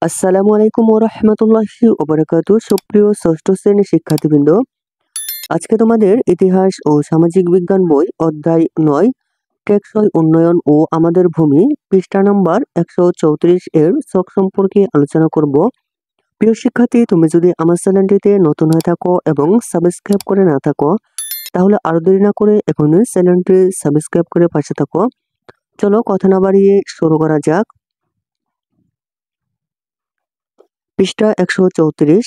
আসসালামু আলাইকুম ওয়া রাহমাতুল্লাহি ওয়া বারাকাতুহু। সুপ্রিয় ষষ্ঠ শ্রেণীর শিক্ষার্থীবৃন্দ, আজকে তোমাদের ইতিহাস ও সামাজিক বিজ্ঞান বই অধ্যায় ৯ টেকসই উন্নয়ন ও আমাদের ভূমি পৃষ্ঠা নাম্বার ১৩৪ এর ছক সম্পর্কে আলোচনা করব। প্রিয় শিক্ষার্থী, তুমি যদি আমার চ্যানেলটিতে নতুন হয়ে থাকো এবং সাবস্ক্রাইব করে না থাকো, তাহলে আরো দেরি না করে এখনই চ্যানেলটি সাবস্ক্রাইব করে পাশে থাকো। চলো কথা না বাড়িয়ে শুরু করা যাক। পৃষ্ঠা ১৩৪।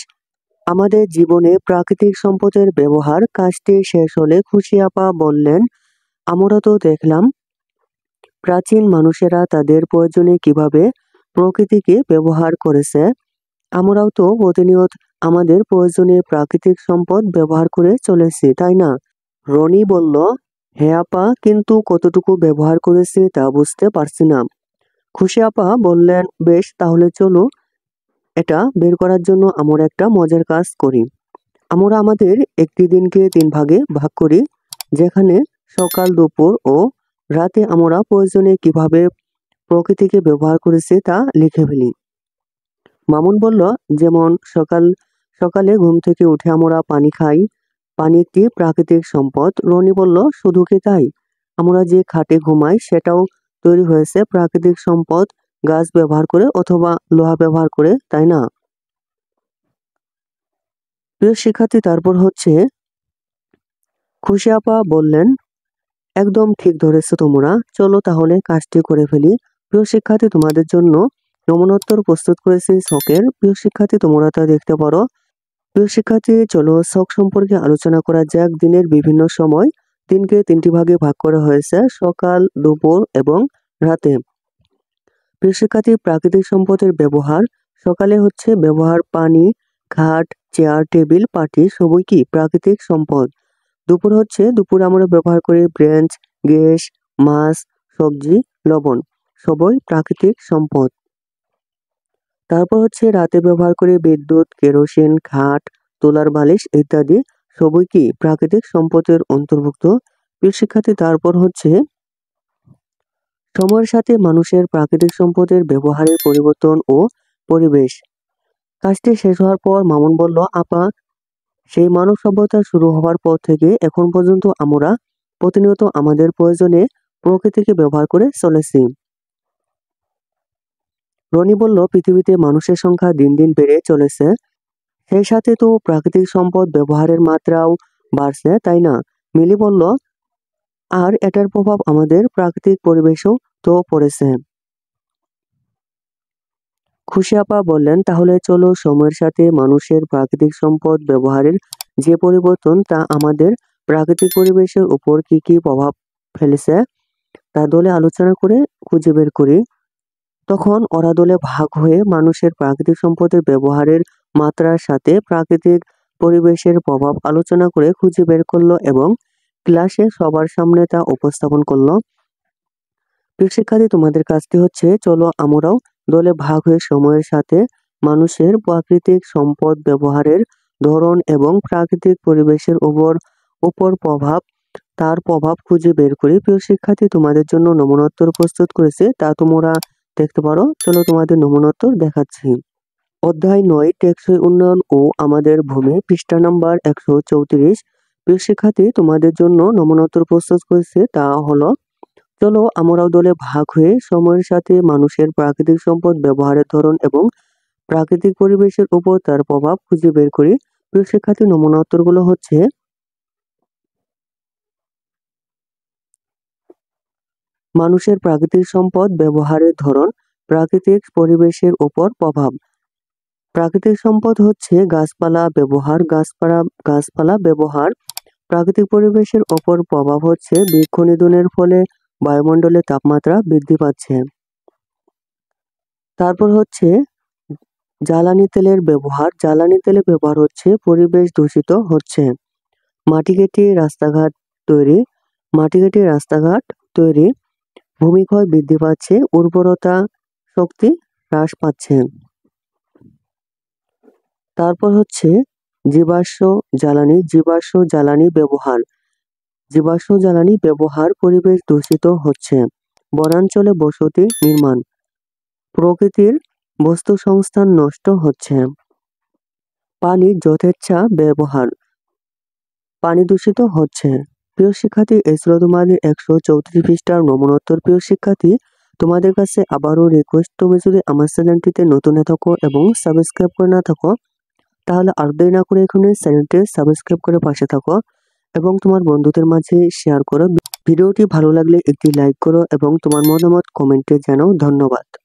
আমাদের জীবনে প্রাকৃতিক সম্পদের ব্যবহার কাজটি শেষ হলে খুশি আপা বললেন, আমরা তো দেখলাম প্রাচীন মানুষেরা তাদের প্রয়োজনে কিভাবে প্রকৃতিকে ব্যবহার করেছে। আমরাও তো প্রতিনিয়ত আমাদের প্রয়োজনে প্রাকৃতিক সম্পদ ব্যবহার করে চলেছি, তাই না? রনি বলল, হ্যাঁ আপা, কিন্তু কতটুকু ব্যবহার করেছি তা বুঝতে পারছি না। খুশি আপা বললেন, বেশ, তাহলে চলো এটা বের করার জন্য আমরা একটা মজার কাজ করি। আমরা আমাদের একটি দিনকে ৩ ভাগে ভাগ করি, যেখানে সকাল, দুপুর ও রাতে আমরা প্রয়োজনে কিভাবে প্রকৃতিকে ব্যবহার করেছি তা লিখে ফেলি। মামুন বলল, যেমন সকালে ঘুম থেকে উঠে আমরা পানি খাই, পানি একটি প্রাকৃতিক সম্পদ। রনি বলল, শুধু কি তাই? আমরা যে খাটে ঘুমাই সেটাও তৈরি হয়েছে প্রাকৃতিক সম্পদ, গাছ ব্যবহার করে অথবা লোহা ব্যবহার করে, তাই না? প্রিয় শিক্ষার্থী, তারপর হচ্ছে খুশি আপা বললেন, একদম ঠিক ধরেছো তোমরা, চলো তাহলে কাজটি করে ফেলি। প্রিয় শিক্ষার্থী, তোমাদের জন্য নমুনোত্তর প্রস্তুত করেছি ছকের। প্রিয় শিক্ষার্থী, তোমরা তা দেখতে পারো। প্রিয় শিক্ষার্থী, চলো ছক সম্পর্কে আলোচনা করা যাক। দিনের বিভিন্ন সময় দিনকে ৩টি ভাগে ভাগ করা হয়েছে, সকাল, দুপুর এবং রাতে। প্রিয় শিক্ষার্থী, প্রাকৃতিক সম্পদের ব্যবহার। সকালে হচ্ছে ব্যবহার পানি, খাট, চেয়ার, টেবিল, পাটি সবই কি প্রাকৃতিক সম্পদ। দুপুরে আমরা ব্যবহার করি ব্রেঞ্চ, গ্যাস, মাছ, সবজি, লবণ, সবই প্রাকৃতিক সম্পদ। তারপর হচ্ছে রাতে ব্যবহার করি বিদ্যুৎ, কেরোসিন, খাট, তুলার বালিশ ইত্যাদি, সবই কি প্রাকৃতিক সম্পদের অন্তর্ভুক্ত। প্রিয় শিক্ষার্থী, তারপর হচ্ছে সময়ের সাথে মানুষের প্রাকৃতিক সম্পদের ব্যবহারের পরিবর্তন ও পরিবেশ। কাজটি শেষ হওয়ার পর মামুন বলল, আপা, সেই মানব সভ্যতা শুরু হওয়ার পর থেকে এখন পর্যন্ত আমরা প্রতিনিয়ত আমাদের প্রয়োজনে প্রকৃতিকে ব্যবহার করে চলেছি। রনি বলল, পৃথিবীতে মানুষের সংখ্যা দিন দিন বেড়ে চলেছে, সেই সাথে তো প্রাকৃতিক সম্পদ ব্যবহারের মাত্রাও বাড়ছে, তাই না? মিলি বলল, আর এটার প্রভাব আমাদের প্রাকৃতিক পরিবেশেও তো পড়েছে। খুশি আপা বললেন, তাহলে চলো সময়ের সাথে মানুষের প্রাকৃতিক সম্পদ ব্যবহারের যে পরিবর্তন তা আমাদের প্রাকৃতিক পরিবেশের উপর কি কি প্রভাব ফেলেছে তা দলে আলোচনা করে খুঁজে বের করি। তখন ওরা দলে ভাগ হয়ে মানুষের প্রাকৃতিক সম্পদের ব্যবহারের মাত্রার সাথে প্রাকৃতিক পরিবেশের প্রভাব আলোচনা করে খুঁজে বের করলো এবং ক্লাসে সবার সামনে তা উপস্থাপন করলো। প্রিয় শিক্ষার্থী, তোমাদের কাজটি হচ্ছে, চলো আমরাও দলে ভাগ হয়ে সময়ের সাথে মানুষের প্রাকৃতিক সম্পদ ব্যবহারের ধরন এবং প্রাকৃতিক পরিবেশের উপর তার প্রভাব খুঁজে বের করি। প্রিয় শিক্ষার্থী, তোমাদের জন্য নমুনোত্তর প্রস্তুত করেছে, তা তোমরা দেখতে পারো। চলো তোমাদের নমুনোত্তর দেখাচ্ছি। অধ্যায় ৯ টেকসই উন্নয়ন ও আমাদের ভূমি পৃষ্ঠা নাম্বার ১৩৪। প্রিয় শিক্ষার্থী, তোমাদের জন্য নমুনোত্তর প্রস্তুত করেছে, তা হলো, চলো আমরাও দলে ভাগ হয়ে সময়ের সাথে মানুষের প্রাকৃতিক সম্পদ ব্যবহারের ধরন এবং প্রাকৃতিক পরিবেশের উপর তার প্রভাব খুঁজে বের করি। প্রিয় শিক্ষার্থী, নমুনা উত্তরগুলো হচ্ছে, মানুষের প্রাকৃতিক সম্পদ ব্যবহারের ধরন, প্রাকৃতিক পরিবেশের উপর প্রভাব। প্রাকৃতিক সম্পদ হচ্ছে গাছপালা ব্যবহার। প্রাকৃতিক পরিবেশের উপর প্রভাব হচ্ছে বৃক্ষ নিধনের ফলে বায়ুমণ্ডলের তাপমাত্রা বৃদ্ধি পাচ্ছে। তারপর হচ্ছে জ্বালানি তেলের ব্যবহার হচ্ছে পরিবেশ দূষিত হচ্ছে। মাটি কেটে রাস্তাঘাট তৈরি, ভূমিক্ষয় বৃদ্ধি পাচ্ছে, উর্বরতা শক্তি হ্রাস পাচ্ছে। তারপর হচ্ছে জীবাশ্ম জ্বালানি ব্যবহার পরিবেশ দূষিত হচ্ছে। বনাঞ্চলে বসতি নির্মাণ, প্রকৃতির বস্তু সংস্থান নষ্ট হচ্ছে। পানির যথেচ্ছা ব্যবহার, পানি দূষিত হচ্ছে। প্রিয় শিক্ষার্থী, এই ছিল তোমাদের 134 পৃষ্ঠার নমুনোত্তর। প্রিয় শিক্ষার্থী, তোমাদের কাছে আবারও রিকোয়েস্ট, তুমি যদি আমার চ্যানেলটিতে নতুন হয়ে থাকো এবং সাবস্ক্রাইব করে না থাকো, তাহলে আর দেরি না করে এখানে চ্যানেলটি সাবস্ক্রাইব করে পাশে থাকো এবং তোমার বন্ধুদের মাঝে শেয়ার করো। ভিডিওটি ভালো লাগলে একটি লাইক করো এবং তোমার মতামত কমেন্টে জানাও। ধন্যবাদ।